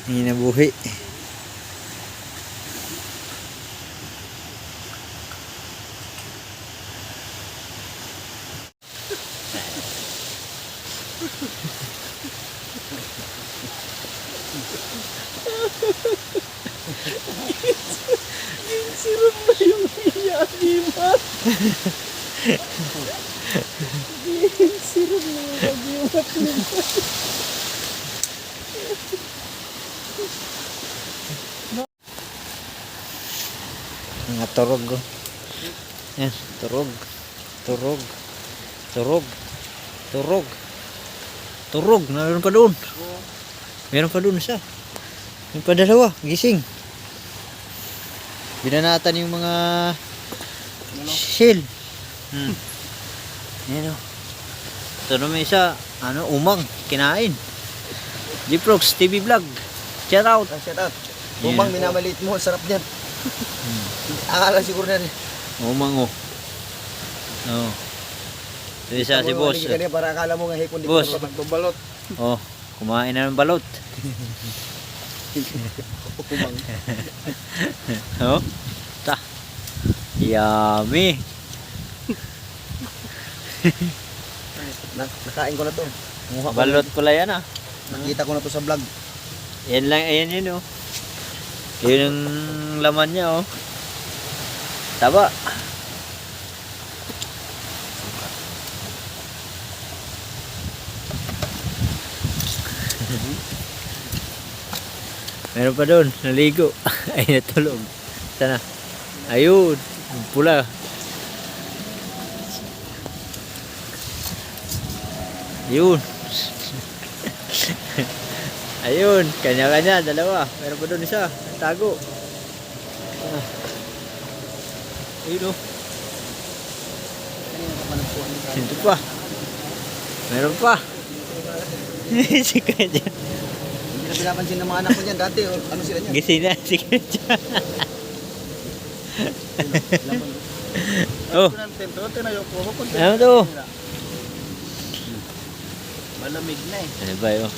Hindi nabuhi. Sirap na yung iyagimat. Sirap na yung iyagimat nito. Mga turog. Yan, turog. Turog. Turog. Turog. Turog. Meron pa doon. Meron pa doon isa. Meron pa dalawa. Gising. Binanatan yung mga shell. Yan o. Ito naman isa. Umang. Kinain. Jiprox TV Vlog. Shout out. Shout out. Umang, minamaliit mo. Sarap niyan. Akala siguro na rin. Umang o. Oo. Ito isa si boss. Para akala mo nga hipon di boss. ko magbabalot. Oh, kumain na ng balot. Umang. Oh. Ta. Yummy. Nakain ko na to. Balot pala yan ah. Nakita ko na to sa vlog. Yan lang, ayan yun oh. Yun ang laman niya oh. Taba. Meron pa doon, naligo. Ay, natulog. Sana. Ayun, pula. Ayun. Ayun, kanya-kanya, dalawa. Meron pa doon isa, tago. Ayun oh. Ito pa. Meron pa. Si Kanya. Hindi na pinapansin ng mga anak ko niyan dati. Ano sila niyan? Gising na si Kanya. Oh. Ano to? Malamig na eh. Ano ba yun?